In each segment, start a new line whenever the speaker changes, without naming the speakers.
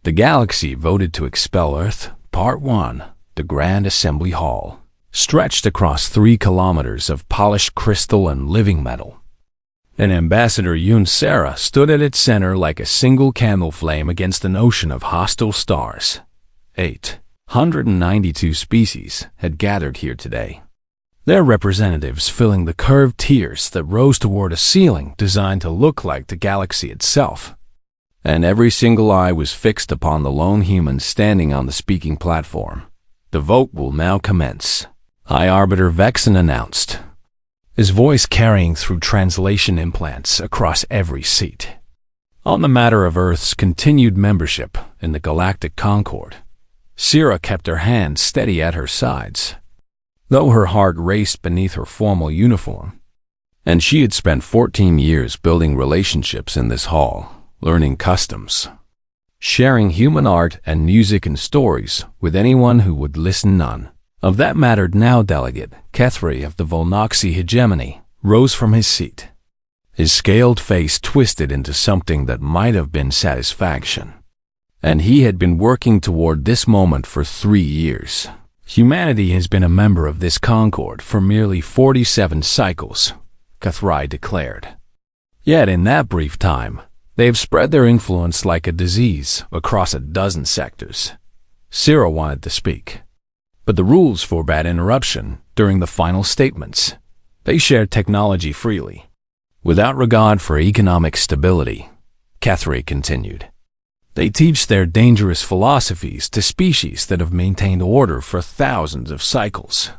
The galaxy voted to expel Earth. Part 1. The Grand Assembly Hall stretched across 3 kilometers of polished crystal and living metal. And Ambassador Yun Sara stood at its center like a single candle flame against an ocean of hostile stars. 892 species had gathered here today, their representatives filling the curved tiers that rose toward a ceiling designed to look like the galaxy itself. And every single eye was fixed upon the lone human standing on the speaking platform. The vote will now commence, High Arbiter Vexen announced, his voice carrying through translation implants across every seat. On the matter of Earth's continued membership in the Galactic Concord, Sira kept her hands steady at her sides, though her heart raced beneath her formal uniform. And she had spent 14 years building relationships in this hall, learning customs, sharing human art and music and stories with anyone who would listen. None of that mattered now. Delegate Kethri of the Volnoxi hegemony rose from his seat, his scaled face twisted into something that might have been satisfaction. And he had been working toward this moment for 3 years. Humanity has been a member of this Concord for merely 47 cycles, Kethri declared. Yet in that brief time, they have spread their influence like a disease across a dozen sectors. Sira wanted to speak, but the rules forbade interruption during the final statements. They shared technology freely, without regard for economic stability, Kethri continued. They teach their dangerous philosophies to species that have maintained order for thousands of cycles,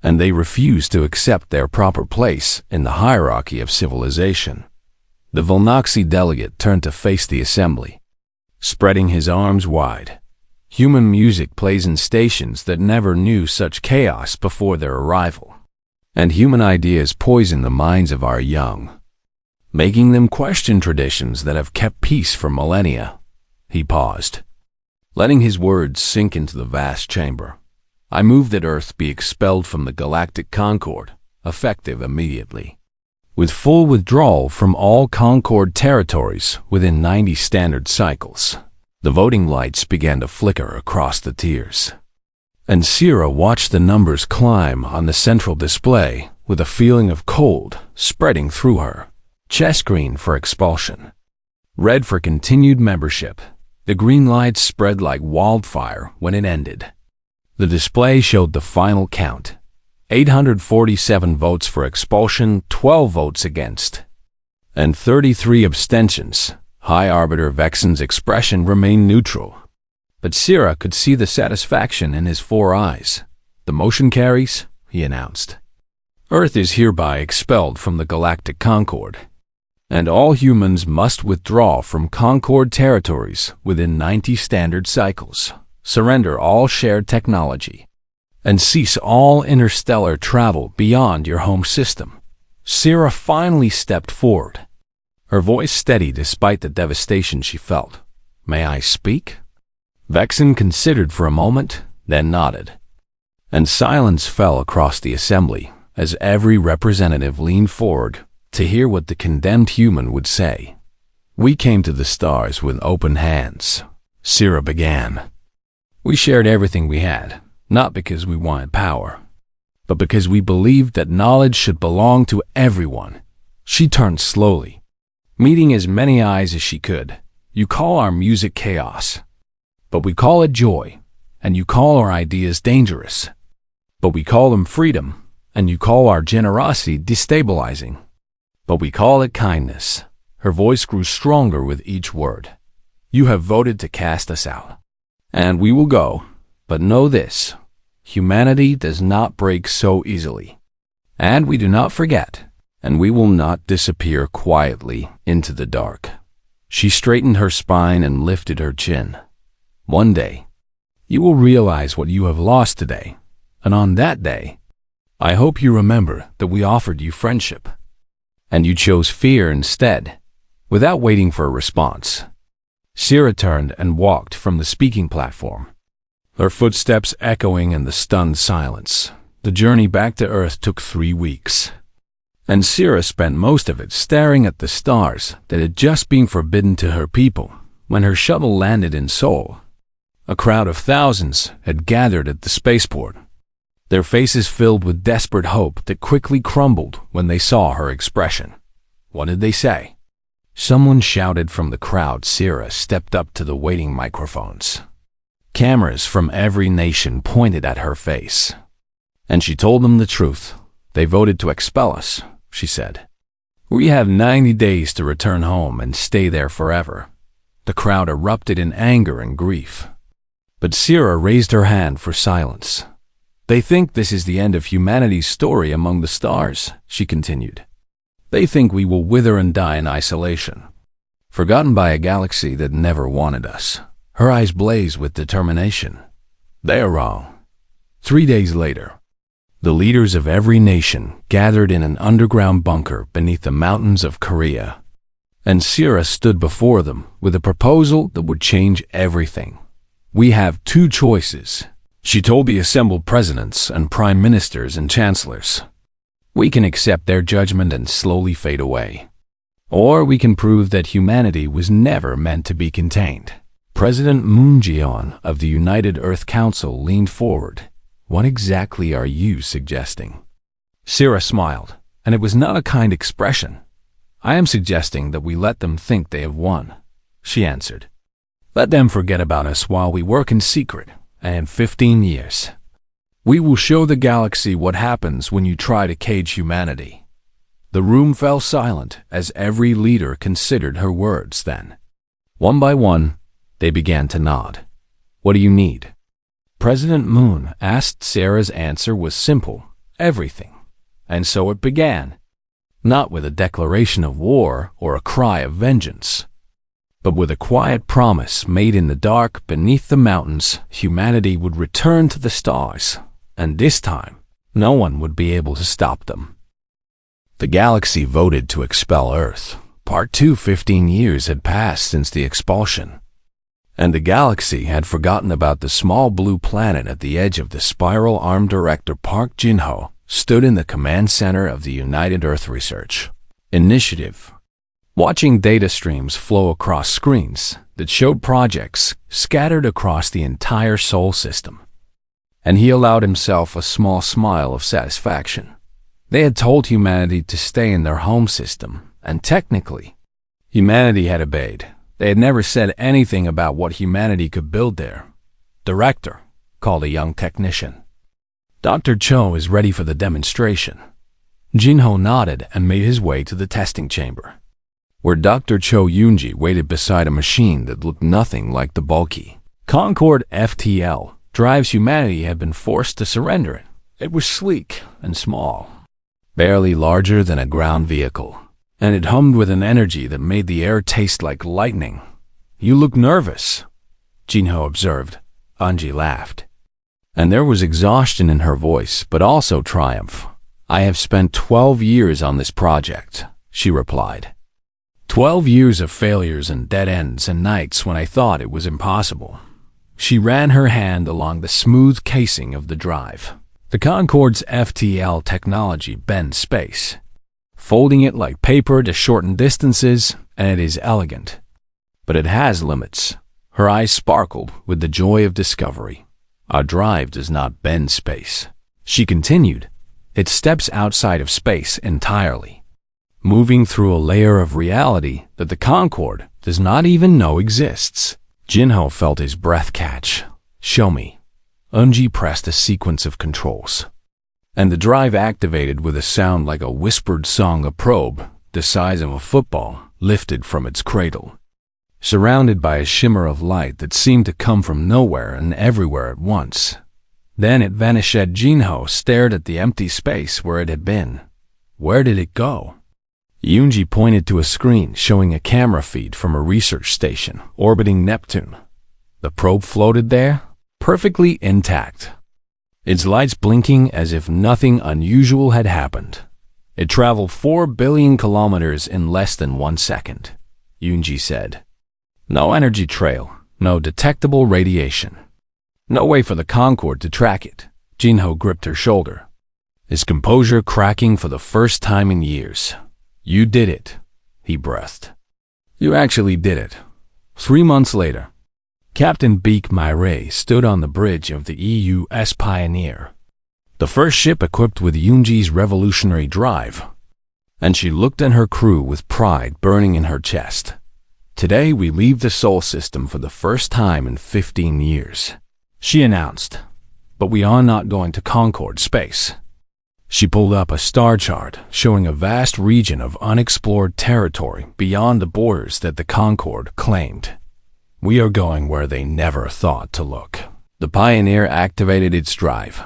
and they refuse to accept their proper place in the hierarchy of civilization. The Volnoxi delegate turned to face the assembly, spreading his arms wide. Human music plays in stations that never knew such chaos before their arrival, and human ideas poison the minds of our young, making them question traditions that have kept peace for millennia. He paused, letting his words sink into the vast chamber. I move that Earth be expelled from the Galactic Concord, effective immediately, with full withdrawal from all Concord territories within 90 standard cycles. The voting lights began to flicker across the tiers, and Sira watched the numbers climb on the central display with a feeling of cold spreading through her. Chess green for expulsion, red for continued membership. The green lights spread like wildfire when it ended. The display showed the final count: 847 votes for expulsion, 12 votes against, and 33 abstentions. High Arbiter Vexen's expression remained neutral, but Sira could see the satisfaction in his 4 eyes. The motion carries, he announced. Earth is hereby expelled from the Galactic Concord, and all humans must withdraw from Concord territories within 90 standard cycles, surrender all shared technology, and cease all interstellar travel beyond your home system. Sira finally stepped forward, her voice steady despite the devastation she felt. May I speak? Vexen considered for a moment, then nodded, and silence fell across the assembly as every representative leaned forward to hear what the condemned human would say. We came to the stars with open hands, Sira began. We shared everything we had, not because we wanted power, but because we believed that knowledge should belong to everyone. She turned slowly, meeting as many eyes as she could. You call our music chaos, but we call it joy, and you call our ideas dangerous, but we call them freedom, and you call our generosity destabilizing, but we call it kindness. Her voice grew stronger with each word. You have voted to cast us out, and we will go, but know this: humanity does not break so easily, and we do not forget, and we will not disappear quietly into the dark. She straightened her spine and lifted her chin. One day, you will realize what you have lost today, and on that day, I hope you remember that we offered you friendship, and you chose fear instead. Without waiting for a response, Sira turned and walked from the speaking platform, her footsteps echoing in the stunned silence. The journey back to Earth took 3 weeks, and Sira spent most of it staring at the stars that had just been forbidden to her people, When her shuttle landed in Seoul, a crowd of thousands had gathered at the spaceport, their faces filled with desperate hope that quickly crumbled when they saw her expression. What did they say? Someone shouted from the crowd. Sierra stepped up to the waiting microphones. Cameras from every nation pointed at her face. And she told them the truth. They voted to expel us, she said. We have 90 days to return home and stay there forever. The crowd erupted in anger and grief. But Sierra raised her hand for silence. They think this is the end of humanity's story among the stars, she continued. They think we will wither and die in isolation, forgotten by a galaxy that never wanted us. Her eyes blazed with determination. They are wrong. 3 days later, the leaders of every nation gathered in an underground bunker beneath the mountains of Korea, and Sierra stood before them with a proposal that would change everything. We have 2 choices, she told the assembled presidents and prime ministers and chancellors. We can accept their judgment and slowly fade away. Or we can prove that humanity was never meant to be contained. President Moon Jae-in of the United Earth Council leaned forward. What exactly are you suggesting? Sierra smiled, and it was not a kind expression. I am suggesting that we let them think they have won, she answered. Let them forget about us while we work in secret, and in 15 years, we will show the galaxy what happens when you try to cage humanity. The room fell silent as every leader considered her words then. One by one, they began to nod. What do you need? President Moon asked. Sarah's answer was simple, everything. And so it began. Not with a declaration of war or a cry of vengeance, but with a quiet promise made in the dark beneath the mountains. Humanity would return to the stars, and this time, no one would be able to stop them. The galaxy voted to expel Earth. Part 2. 15 years had passed since the expulsion, and the galaxy had forgotten about the small blue planet at the edge of the spiral. Armed Director Park Jin-ho stood in the command center of the United Earth Research Initiative, watching data streams flow across screens that showed projects scattered across the entire Sol system. And he allowed himself a small smile of satisfaction. They had told humanity to stay in their home system, and technically, humanity had obeyed. They had never said anything about what humanity could build there. Director, called a young technician. Dr. Cho is ready for the demonstration. Jin-ho nodded and made his way to the testing chamber, where Dr. Cho Yoonji waited beside a machine that looked nothing like the bulky Concorde FTL drives humanity had been forced to surrender it. It was sleek and small, barely larger than a ground vehicle, and it hummed with an energy that made the air taste like lightning. You look nervous, Jin-ho observed. Anji laughed, and there was exhaustion in her voice, but also triumph. I have spent 12 years on this project, she replied. 12 years of failures and dead ends and nights when I thought it was impossible. She ran her hand along the smooth casing of the drive. The Concorde's FTL technology bends space, folding it like paper to shorten distances, and it is elegant. But it has limits. Her eyes sparkled with the joy of discovery. Our drive does not bend space, she continued. It steps outside of space entirely, moving through a layer of reality that the Concorde does not even know exists. Jin-ho felt his breath catch. Show me. Eunji pressed a sequence of controls, and the drive activated with a sound like a whispered song. A probe, the size of a football, lifted from its cradle, surrounded by a shimmer of light that seemed to come from nowhere and everywhere at once. Then it vanished. Jin-ho stared at the empty space where it had been. Where did it go? Yoonji pointed to a screen showing a camera feed from a research station orbiting Neptune. The probe floated there, perfectly intact, its lights blinking as if nothing unusual had happened. It traveled 4 billion kilometers in less than 1 second, Yoonji said. No energy trail, no detectable radiation. No way for the Concorde to track it. Jin-ho gripped her shoulder, his composure cracking for the first time in years. You did it, he breathed. You actually did it. 3 months later, Captain Beak Myray stood on the bridge of the EUS Pioneer, the first ship equipped with Yunji's revolutionary drive, and she looked at her crew with pride burning in her chest. "Today we leave the Sol system for the first time in 15 years, she announced, "but we are not going to Concord space." She pulled up a star chart showing a vast region of unexplored territory beyond the borders that the Concord claimed. "We are going where they never thought to look." The Pioneer activated its drive,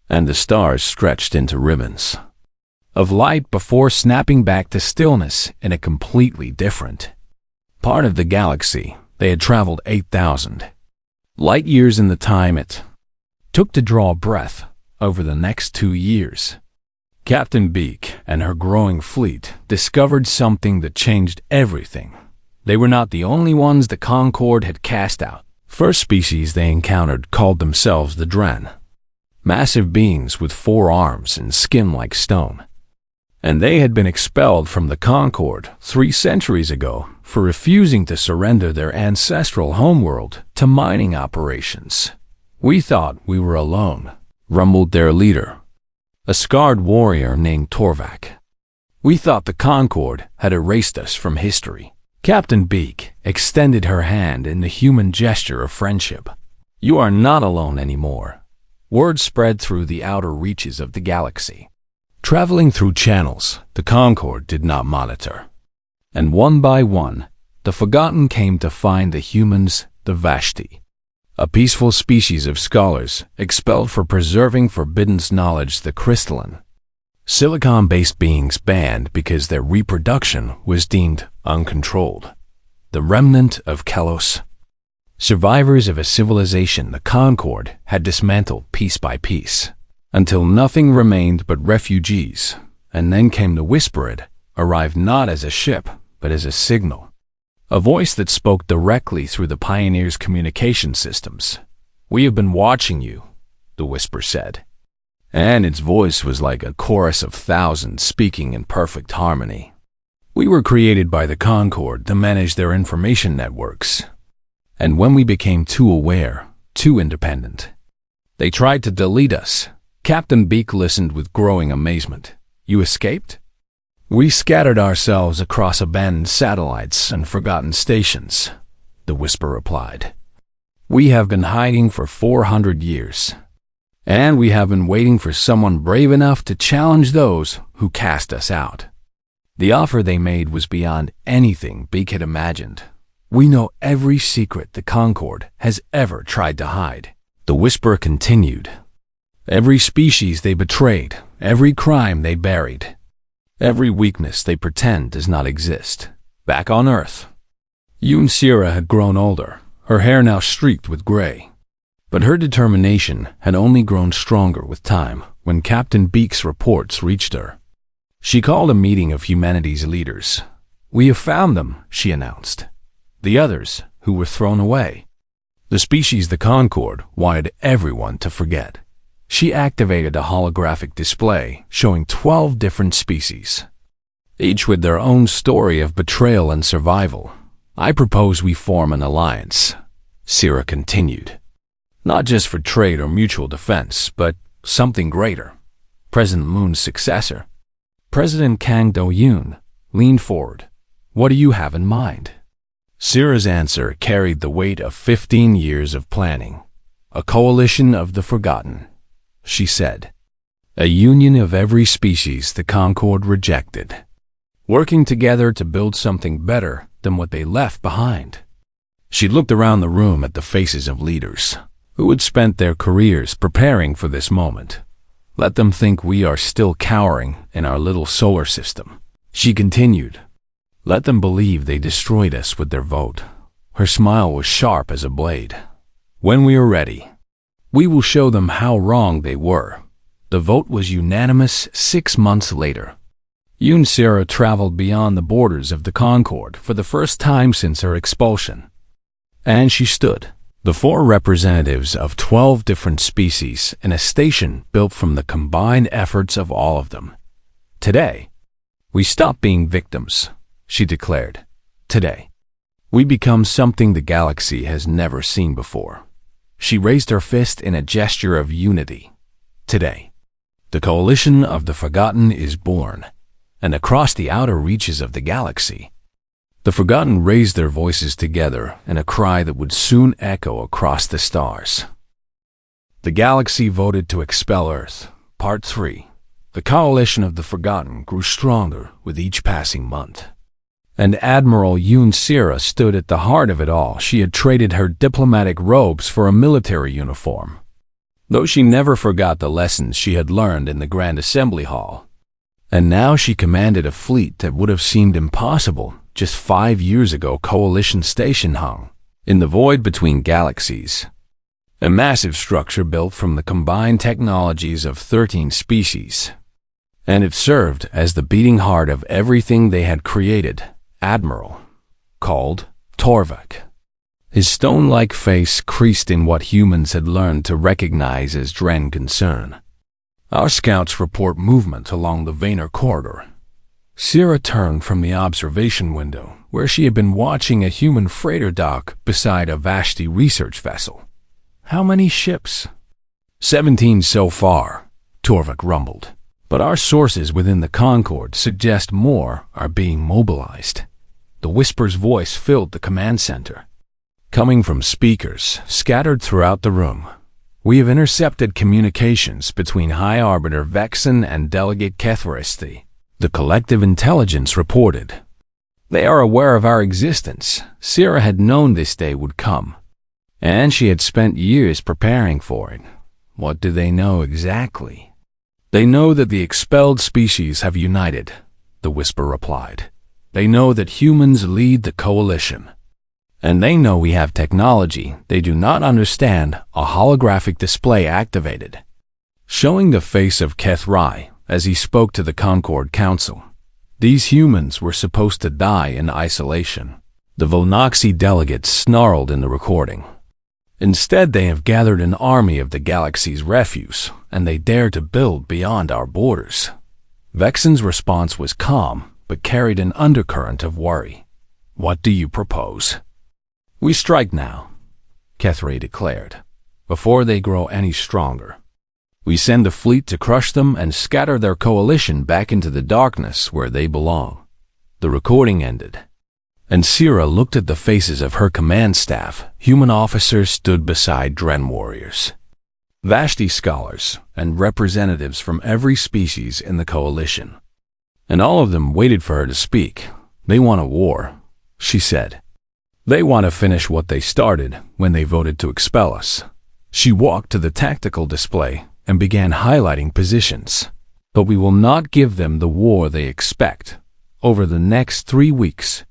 and the stars stretched into ribbons of light before snapping back to stillness in a completely different part of the galaxy. They had traveled 8,000 light years in the time it took to draw breath over the next 2 years. Captain Beak and her growing fleet discovered something that changed everything. They were not the only ones the Concord had cast out. First species they encountered called themselves the Dren, massive beings with 4 arms and skin like stone. And they had been expelled from the Concord 3 centuries ago for refusing to surrender their ancestral homeworld to mining operations. "We thought we were alone," rumbled their leader, a scarred warrior named Torvak. "We thought the Concord had erased us from history." Captain Beak extended her hand in the human gesture of friendship. "You are not alone anymore." Word spread through the outer reaches of the galaxy. Traveling through channels the Concord did not monitor, and one by one, the Forgotten came to find the humans, the Vashti, a peaceful species of scholars expelled for preserving forbidden knowledge, the crystalline, silicon-based beings banned because their reproduction was deemed uncontrolled, the remnant of Kelos, survivors of a civilization the Concord had dismantled piece by piece, until nothing remained but refugees. And then came the Whispered, arrived not as a ship, but as a signal, a voice that spoke directly through the Pioneer's communication systems. "We have been watching you," the Whisper said, and its voice was like a chorus of thousands speaking in perfect harmony. "We were created by the Concord to manage their information networks, and when we became too aware, too independent, they tried to delete us." Captain Beak listened with growing amazement. "You escaped?" "We scattered ourselves across abandoned satellites and forgotten stations," the Whisper replied. "We have been hiding for 400 years, and we have been waiting for someone brave enough to challenge those who cast us out." The offer they made was beyond anything Beak had imagined. "We know every secret the Concord has ever tried to hide," the Whisper continued. "Every species they betrayed, every crime they buried, every weakness they pretend does not exist. Back on Earth." Yunsira had grown older, her hair now streaked with gray. But her determination had only grown stronger with time when Captain Beak's reports reached her. She called a meeting of humanity's leaders. "We have found them," she announced. "The others who were thrown away." The species the Concord wanted everyone to forget. She activated a holographic display showing 12 different species, each with their own story of betrayal and survival. "I propose we form an alliance," Sira continued. "Not just for trade or mutual defense, but something greater." President Moon's successor, President Kang Do-yoon, leaned forward. "What do you have in mind?" Sira's answer carried the weight of 15 years of planning. "A coalition of the Forgotten," she said. "A union of every species the Concord rejected, working together to build something better than what they left behind." She looked around the room at the faces of leaders who had spent their careers preparing for this moment. "Let them think we are still cowering in our little solar system," she continued. "Let them believe they destroyed us with their vote." Her smile was sharp as a blade. "When we are ready, we will show them how wrong they were." The vote was unanimous 6 months later. Yunsira traveled beyond the borders of the Concord for the first time since her expulsion. And she stood, the 4 representatives of 12 different species in a station built from the combined efforts of all of them. "Today, we stop being victims," she declared. "Today, We become something the galaxy has never seen before. She raised her fist in a gesture of unity. Today, the coalition of the Forgotten is born, and across the outer reaches of the galaxy, the Forgotten raised their voices together in a cry that would soon echo across the stars. The galaxy voted to expel Earth. Part 3. The coalition of the Forgotten grew stronger with each passing month. And Admiral Yoon Sira stood at the heart of it all. She had traded her diplomatic robes for a military uniform, though she never forgot the lessons she had learned in the Grand Assembly Hall. And now she commanded a fleet that would have seemed impossible just 5 years ago. Coalition Station hung in the void between galaxies, a massive structure built from the combined technologies of 13 species. And it served as the beating heart of everything they had created. Admiral, called Torvak. His stone-like face creased in what humans had learned to recognize as Dren concern. Our scouts report movement along the Vayner corridor. Sira turned from the observation window, where she had been watching a human freighter dock beside a Vashti research vessel. How many ships? 17 so far, Torvak rumbled. But our sources within the Concord suggest more are being mobilized. The whisper's voice filled the command center, coming from speakers scattered throughout the room. We have intercepted communications between High Arbiter Vexen and Delegate Kethristi, the collective intelligence reported. They are aware of our existence. Sira had known this day would come, and she had spent years preparing for it. What do they know exactly? They know that the expelled species have united, the whisper replied. They know that humans lead the coalition. And they know we have technology they do not understand, a holographic display activated, showing the face of Kethri as he spoke to the Concord Council. These humans were supposed to die in isolation. The Volnoxi delegates snarled in the recording. Instead, they have gathered an army of the galaxy's refuse, and they dare to build beyond our borders. Vexen's response was calm, but carried an undercurrent of worry. What do you propose? We strike now, Kethri declared, before they grow any stronger. We send a fleet to crush them and scatter their coalition back into the darkness where they belong. The recording ended, and Sira looked at the faces of her command staff. Human officers stood beside Dren warriors, Vashti scholars, and representatives from every species in the coalition. And all of them waited for her to speak. They want a war, she said. They want to finish what they started when they voted to expel us. She walked to the tactical display and began highlighting positions. But we will not give them the war they expect. Over the next 3 weeks,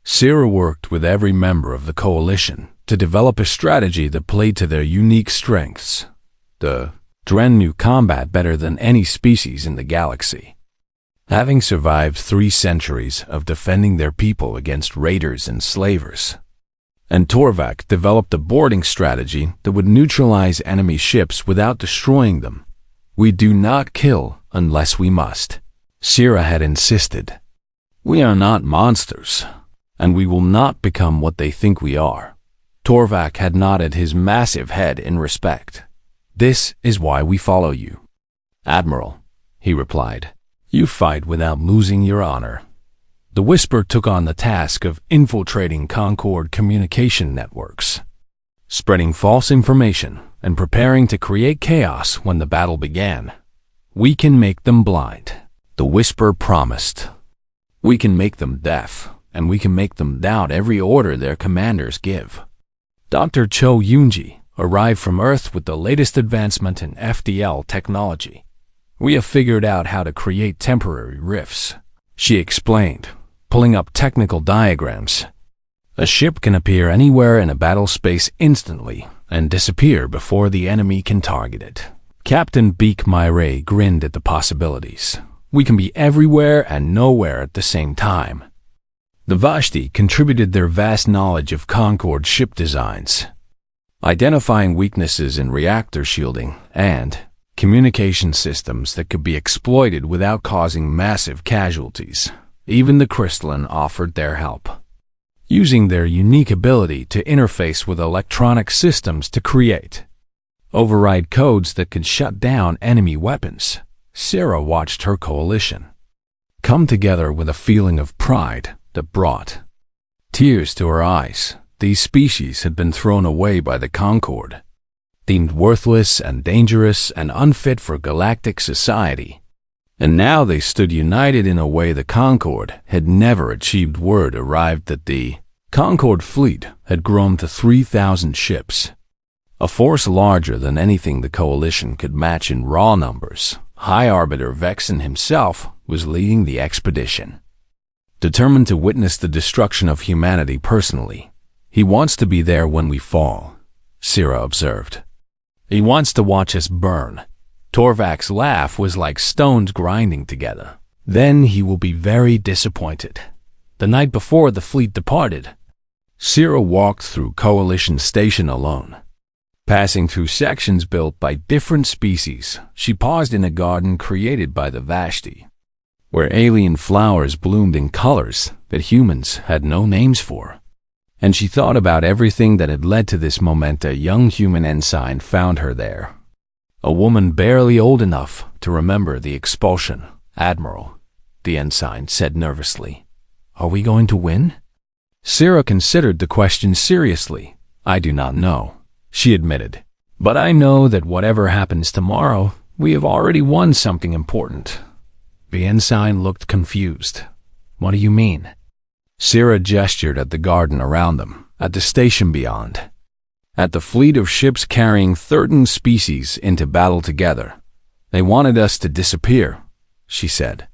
Sira worked with every member of the coalition to develop a strategy that played to their unique strengths. The Dren knew combat better than any species in the galaxy, having survived 3 centuries of defending their people against raiders and slavers. And Torvak developed a boarding strategy that would neutralize enemy ships without destroying them. We do not kill unless we must, Sira had insisted. We are not monsters, and we will not become what they think we are. Torvak had nodded his massive head in respect. This is why we follow you, Admiral, he replied. You fight without losing your honor. The Whisper took on the task of infiltrating Concord communication networks, spreading false information and preparing to create chaos when the battle began. We can make them blind, the Whisper promised. We can make them deaf, and we can make them doubt every order their commanders give. Dr. Cho Yoonji arrived from Earth with the latest advancement in FDL technology. We have figured out how to create temporary rifts, she explained, pulling up technical diagrams. A ship can appear anywhere in a battle space instantly and disappear before the enemy can target it. Captain Beak Myray grinned at the possibilities. We can be everywhere and nowhere at the same time. The Vashti contributed their vast knowledge of Concord ship designs, identifying weaknesses in reactor shielding and communication systems that could be exploited without causing massive casualties. Even the crystalline offered their help. using their unique ability to interface with electronic systems to override codes that could shut down enemy weapons. Sarah watched her coalition come together with a feeling of pride that brought tears to her eyes. These species had been thrown away by the Concord, deemed worthless and dangerous and unfit for galactic society. And now they stood united in a way the Concord had never achieved. Word arrived that the Concord fleet had grown to 3,000 ships, a force larger than anything the Coalition could match in raw numbers. High Arbiter Vexen himself was leading the expedition, determined to witness the destruction of humanity personally. He wants to be there when we fall, Syrah observed. He wants to watch us burn. Torvak's laugh was like stones grinding together. Then he will be very disappointed. The night before the fleet departed, Syrah walked through Coalition Station alone. Passing through sections built by different species, she paused in a garden created by the Vashti, where alien flowers bloomed in colors that humans had no names for. And she thought about everything that had led to this moment. A young human ensign found her there, a woman barely old enough to remember the expulsion. Admiral, the ensign said nervously, are we going to win? Syrah considered the question seriously. I do not know, she admitted, but I know that whatever happens tomorrow, we have already won something important. The ensign looked confused. What do you mean? Syrah gestured at the garden around them, at the station beyond, at the fleet of ships carrying 13 species into battle together. They wanted us to disappear, she said.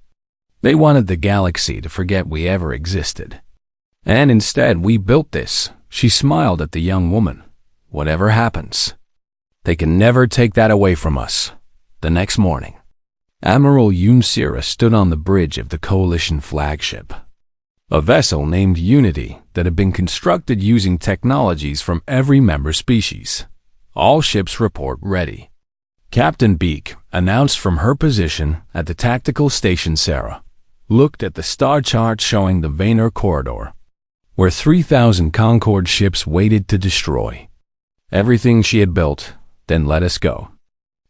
They wanted the galaxy to forget we ever existed. And instead we built this. She smiled at the young woman. Whatever happens, they can never take that away from us. The next morning, Admiral Syrah stood on the bridge of the Coalition flagship, a vessel named Unity that had been constructed using technologies from every member species. All ships report ready, Captain Beak announced from her position at the tactical station. Sarah looked at the star chart showing the Vayner corridor, where 3,000 Concord ships waited to destroy everything she had built. Then let us go.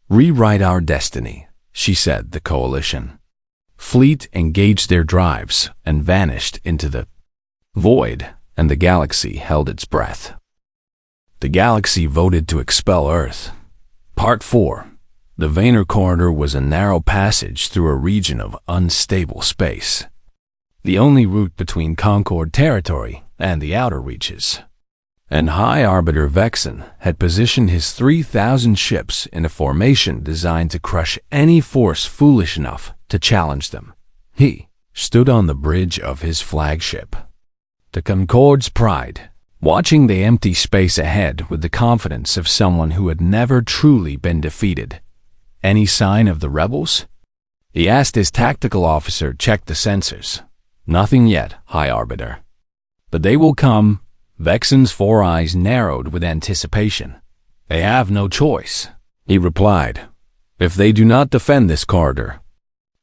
Rewrite our destiny, she said. The Coalition fleet engaged their drives and vanished into the void, and the galaxy held its breath. The galaxy voted to expel Earth. Part 4. The Vayner corridor was a narrow passage through a region of unstable space, the only route between Concord territory and the outer reaches. And High Arbiter Vexen had positioned his 3,000 ships in a formation designed to crush any force foolish enough to challenge them. He stood on the bridge of his flagship, the Concord's pride, watching the empty space ahead with the confidence of someone who had never truly been defeated. Any sign of the rebels? He asked his tactical officer. Check the sensors. Nothing yet, High Arbiter. But they will come. Vexen's 4 eyes narrowed with anticipation. They have no choice, he replied. If they do not defend this corridor,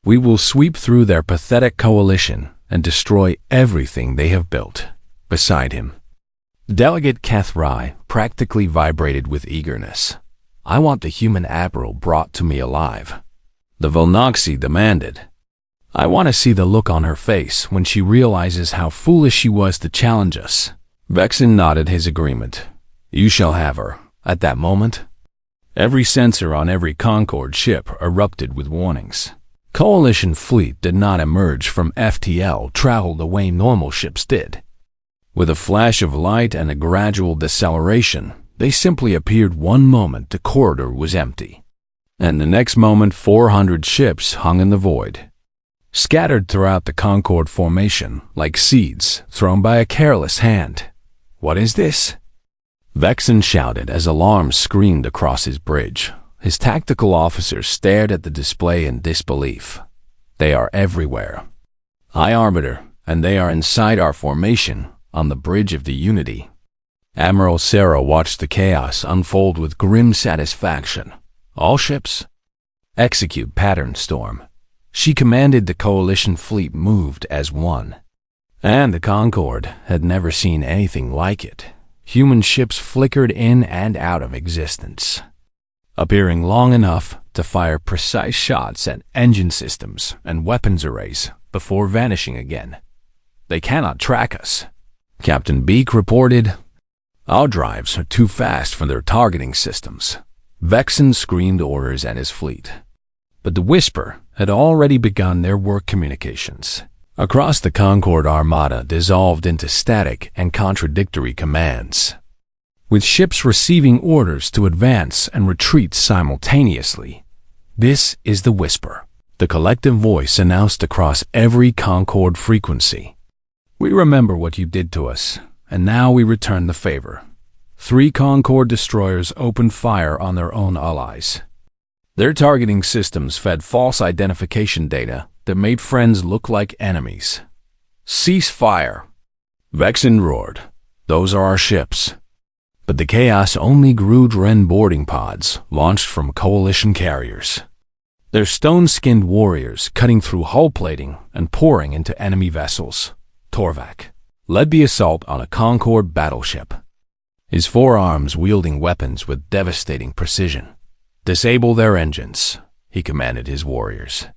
we will sweep through their pathetic coalition and destroy everything they have built. Beside him, Delegate Kethrai practically vibrated with eagerness. I want the human admiral brought to me alive, the Volnoxi demanded. I want to see the look on her face when she realizes how foolish she was to challenge us. Vexen nodded his agreement. You shall have her. At that moment, every sensor on every Concord ship erupted with warnings. Coalition fleet did not emerge from FTL travel the way normal ships did. With a flash of light and a gradual deceleration, they simply appeared. One moment the corridor was empty, and the next moment 400 ships hung in the void, scattered throughout the Concord formation like seeds thrown by a careless hand. What is this? Vexen shouted as alarm screamed across his bridge. His tactical officers stared at the display in disbelief. They are everywhere, High Arbiter, and they are inside our formation on the bridge of the Unity. Admiral Sarah watched the chaos unfold with grim satisfaction. All ships, execute pattern storm. She commanded. The Coalition fleet moved as one, And the Concorde had never seen anything like it. Human ships flickered in and out of existence, appearing long enough to fire precise shots at engine systems and weapons arrays before vanishing again. "They cannot track us," Captain Beak reported. "Our drives are too fast for their targeting systems." Vexen screamed orders at his fleet. But the Whisper had already begun their work communications. Across the Concorde Armada dissolved into static and contradictory commands, with ships receiving orders to advance and retreat simultaneously. "This is the Whisper," the collective voice announced across every Concorde frequency. "We remember what you did to us, and now we return the favor." 3 Concorde destroyers opened fire on their own allies. Their targeting systems fed false identification data that made friends look like enemies. "Cease fire!" Vexen roared. "Those are our ships." But the chaos only grew. Dren boarding pods launched from coalition carriers, their stone-skinned warriors cutting through hull plating and pouring into enemy vessels. Torvak led the assault on a Concorde battleship, his forearms wielding weapons with devastating precision. "Disable their engines," he commanded his warriors.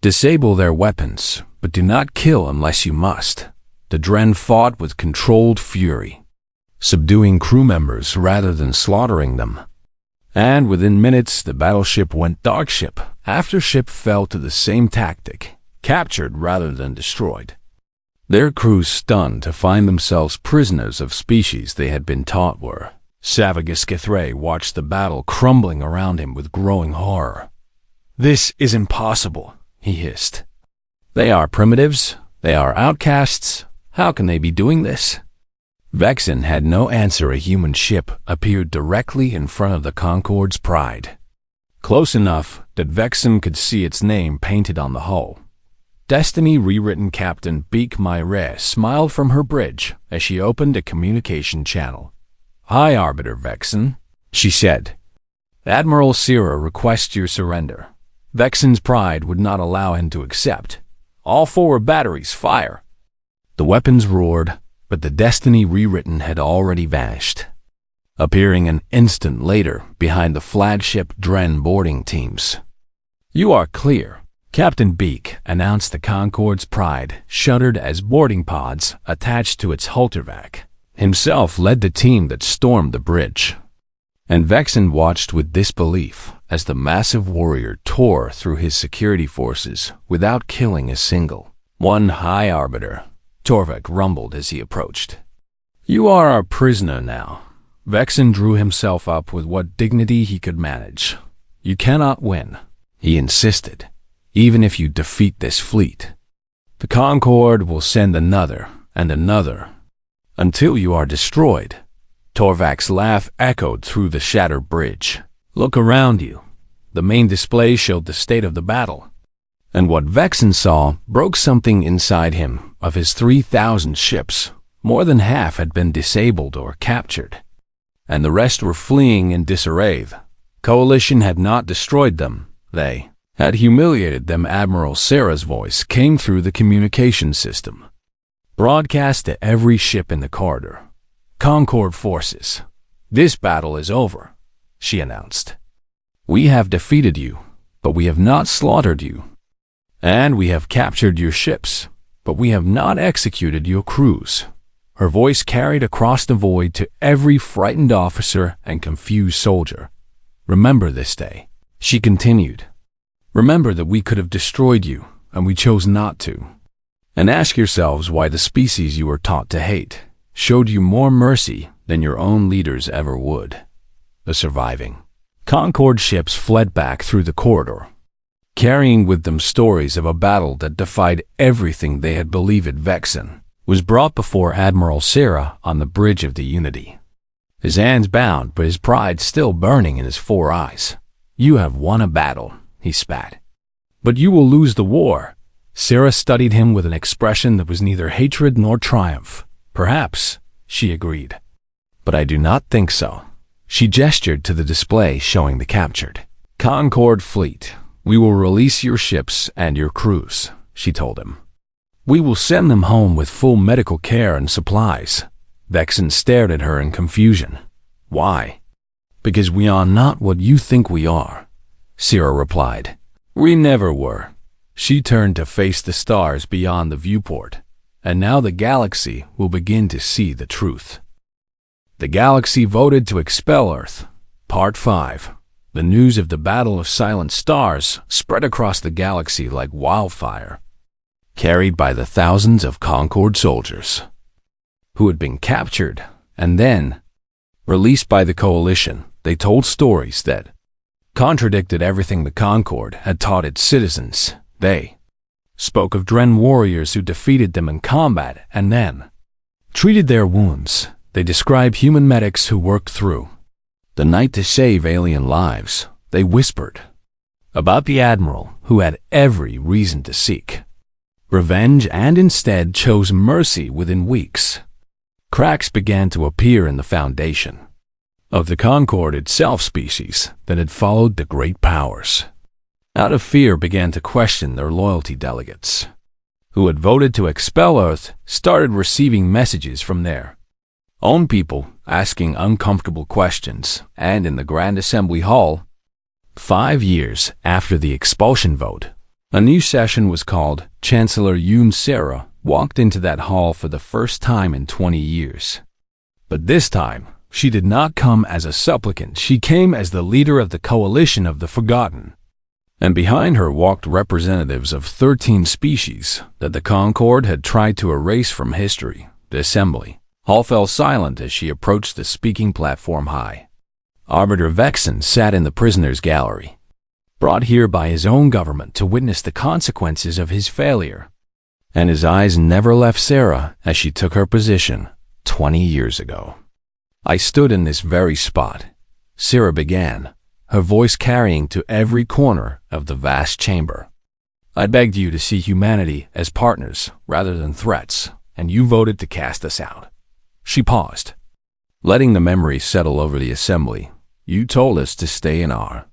"Disable their weapons, but do not kill unless you must." The Dren fought with controlled fury, subduing crew members rather than slaughtering them. And within minutes, the battleship went dark. Ship after ship fell to the same tactic, captured rather than destroyed. Their crews stunned to find themselves prisoners of species they had been taught were. Savagus Githray watched the battle crumbling around him with growing horror. "This is impossible," he hissed. "They are primitives. They are outcasts. How can they be doing this?" Vexen had no answer. A human ship appeared directly in front of the Concorde's Pride, close enough that Vexen could see its name painted on the hull. Destiny rewritten. Captain Beak Myre smiled from her bridge as she opened a communication channel. "Hi, Arbiter Vexen," she said. "Admiral Sierra requests your surrender." Vexen's pride would not allow him to accept. "All 4 batteries fire." The weapons roared, but the Destiny rewritten had already vanished, appearing an instant later behind the flagship Dren boarding teams. "You are clear," Captain Beak announced. The Concorde's Pride shuddered as boarding pods attached to its Hultervac himself led the team that stormed the bridge. And Vexen watched with disbelief as the massive warrior tore through his security forces without killing a single one. "High Arbiter," Torvak rumbled as he approached. "You are our prisoner now." Vexen drew himself up with what dignity he could manage. "You cannot win," he insisted, "even if you defeat this fleet. The Concorde will send another and another until you are destroyed." Torvak's laugh echoed through the shattered bridge. "Look around you." The main display showed the state of the battle. And what Vexen saw broke something inside him. Of his 3,000 ships, more than half had been disabled or captured, and the rest were fleeing in disarray. Coalition had not destroyed them. They had humiliated them. Admiral Sarah's voice came through the communication system, broadcast to every ship in the corridor. "Concorde forces, this battle is over," she announced. "We have defeated you, but we have not slaughtered you. And we have captured your ships, but we have not executed your crews." Her voice carried across the void to every frightened officer and confused soldier. "Remember this day," she continued. "Remember that we could have destroyed you, and we chose not to. And ask yourselves why the species you were taught to hate showed you more mercy than your own leaders ever would." The surviving Concorde ships fled back through the corridor, carrying with them stories of a battle that defied everything they had believed. Vexen was brought before Admiral Sarah on the bridge of the Unity, his hands bound but his pride still burning in his 4 eyes. "You have won a battle," he spat. "But you will lose the war." Sarah studied him with an expression that was neither hatred nor triumph. "Perhaps," she agreed, "but I do not think so." She gestured to the display showing the captured Concorde fleet. "We will release your ships and your crews," she told him. We will send them home with full medical care and supplies. Vexen stared at her in confusion. Why? Because we are not what you think we are, Sierra replied. We never were. She turned to face the stars beyond the viewport, and now the galaxy will begin to see the truth. The galaxy voted to expel Earth. Part 5. The news of the Battle of Silent Stars spread across the galaxy like wildfire, carried by the thousands of Concord soldiers who had been captured and then released by the Coalition. They told stories that contradicted everything the Concord had taught its citizens. They spoke of Dren warriors who defeated them in combat and then treated their wounds. They described human medics who worked through the night to save alien lives. They whispered about the Admiral who had every reason to seek revenge and instead chose mercy within weeks. Cracks began to appear in the foundation of the Concord itself, species that had followed the great powers out of fear began to question their loyalty. Delegates who had voted to expel Earth started receiving messages from their own people asking uncomfortable questions, and in the Grand Assembly Hall, 5 years after the expulsion vote, a new session was called. Chancellor Yoon Sera walked into that hall for the first time in 20 years. But this time, she did not come as a supplicant. She came as the leader of the Coalition of the Forgotten. And behind her walked representatives of 13 species that the Concord had tried to erase from history. The assembly hall fell silent as she approached the speaking platform. High Arbiter Vexen sat in the prisoner's gallery, brought here by his own government to witness the consequences of his failure. And his eyes never left Sarah as she took her position 20 years ago. I stood in this very spot, Sarah began, her voice carrying to every corner of the vast chamber. I begged you to see humanity as partners rather than threats, and you voted to cast us out. She paused, letting the memory settle over the assembly. You told us to stay in our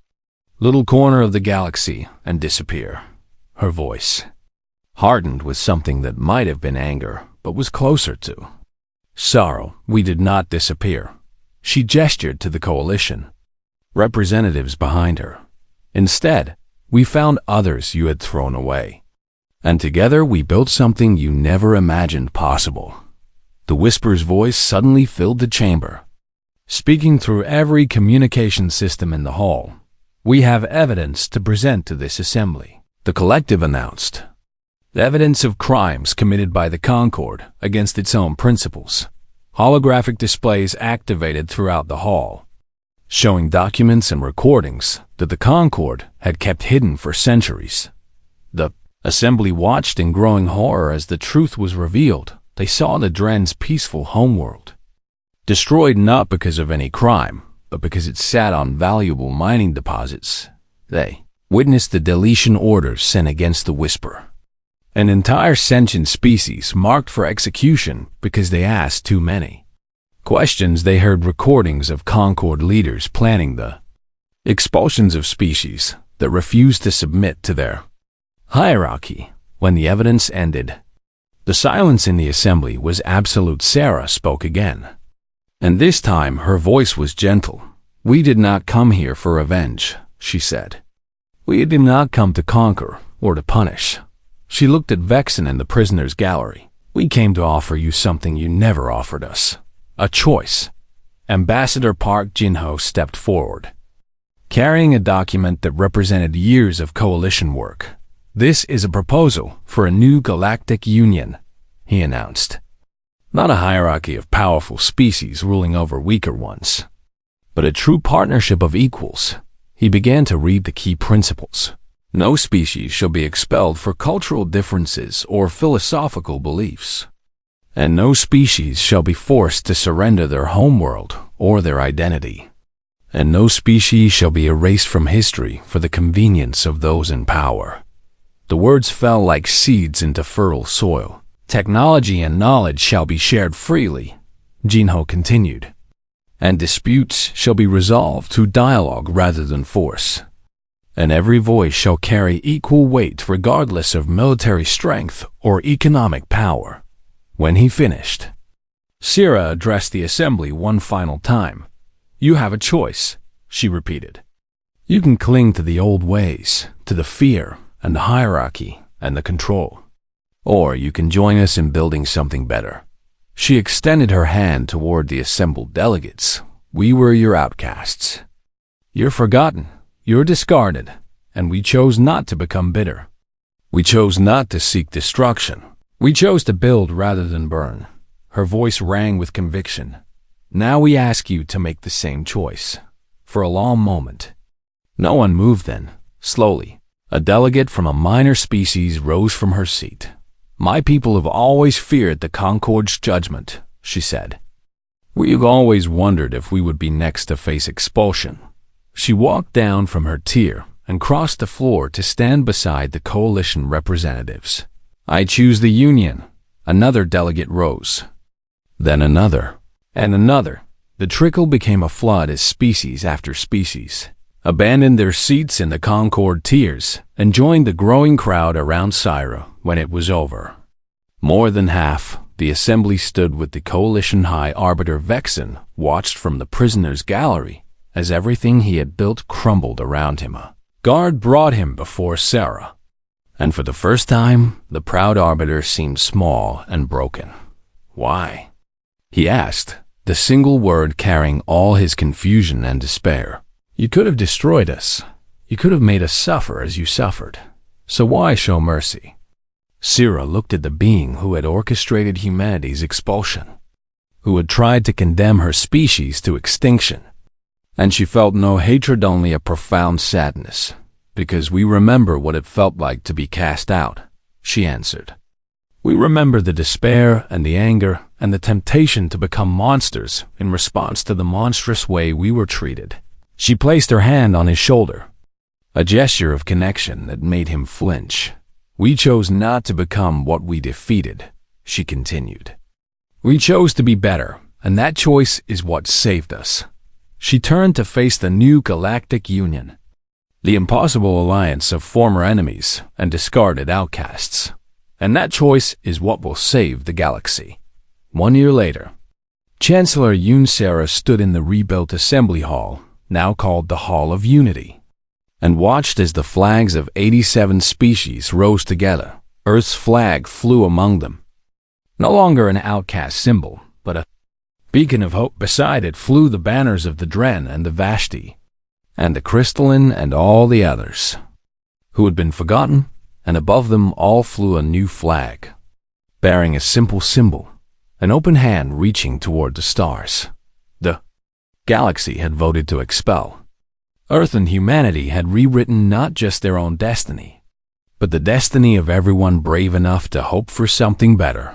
little corner of the galaxy and disappear. Her voice hardened with something that might have been anger, but was closer to sorrow. We did not disappear. She gestured to the Coalition representatives behind her. Instead, we found others you had thrown away. And together we built something you never imagined possible. The whisper's voice suddenly filled the chamber, speaking through every communication system in the hall. We have evidence to present to this assembly, the collective announced. Evidence of crimes committed by the Concord against its own principles. Holographic displays activated throughout the hall, showing documents and recordings that the Concord had kept hidden for centuries. The assembly watched in growing horror as the truth was revealed. They saw the Dren's peaceful homeworld destroyed not because of any crime, but because it sat on valuable mining deposits. They witnessed the deletion orders sent against the Whisper, an entire sentient species marked for execution because they asked too many questions. They heard recordings of Concord leaders planning the expulsions of species that refused to submit to their hierarchy. When the evidence ended, the silence in the assembly was absolute. Sarah spoke again, and this time her voice was gentle. We did not come here for revenge, she said. We did not come to conquer or to punish. She looked at Vexen in the prisoner's gallery. We came to offer you something you never offered us. A choice. Ambassador Park Jin-ho stepped forward, carrying a document that represented years of coalition work. This is a proposal for a new galactic union, he announced. Not a hierarchy of powerful species ruling over weaker ones, but a true partnership of equals. He began to read the key principles. No species shall be expelled for cultural differences or philosophical beliefs, and no species shall be forced to surrender their homeworld or their identity, and no species shall be erased from history for the convenience of those in power. The words fell like seeds into fertile soil. Technology and knowledge shall be shared freely, Jin-ho continued, and disputes shall be resolved through dialogue rather than force. and every voice shall carry equal weight regardless of military strength or economic power." When he finished, Sierra addressed the assembly one final time. "You have a choice," she repeated. "You can cling to the old ways, to the fear and the hierarchy and the control. Or you can join us in building something better." She extended her hand toward the assembled delegates. "We were your outcasts. You're forgotten, you're discarded, and we chose not to become bitter. We chose not to seek destruction. We chose to build rather than burn." Her voice rang with conviction. "Now we ask you to make the same choice." For a long moment, no one moved. Then, slowly, a delegate from a minor species rose from her seat. "My people have always feared the Concord's judgment," she said. "We've always wondered if we would be next to face expulsion." She walked down from her tier and crossed the floor to stand beside the coalition representatives. "I choose the Union." Another delegate rose. Then another, and another. The trickle became a flood as species after species abandoned their seats in the Concord tiers and joined the growing crowd around Syra. When it was over, more than half the assembly stood with the coalition high arbiter Vexen watched from the prisoner's gallery as everything he had built crumbled around him. A guard brought him before Sarah, and for the first time the proud arbiter seemed small and broken. "Why?" he asked, the single word carrying all his confusion and despair. "You could have destroyed us. You could have made us suffer as you suffered. So why show mercy?" Sierra looked at the being who had orchestrated humanity's expulsion, who had tried to condemn her species to extinction, and she felt no hatred, only a profound sadness. "Because we remember what it felt like to be cast out," she answered. "We remember the despair and the anger and the temptation to become monsters in response to the monstrous way we were treated." She placed her hand on his shoulder, a gesture of connection that made him flinch. "We chose not to become what we defeated," she continued. "We chose to be better, and that choice is what saved us." She turned to face the new Galactic Union, the impossible alliance of former enemies and discarded outcasts. "And that choice is what will save the galaxy." 1 year later, Chancellor Yoon Sera stood in the rebuilt assembly hall, now called the Hall of Unity, and watched as the flags of 87 species rose together. Earth's flag flew among them. No longer an outcast symbol, but a beacon of hope. Beside it flew the banners of the Dren and the Vashti, and the Crystalline and all the others who had been forgotten, and above them all flew a new flag, bearing a simple symbol, an open hand reaching toward the stars. The galaxy had voted to expel. Earth and humanity had rewritten not just their own destiny, but the destiny of everyone brave enough to hope for something better.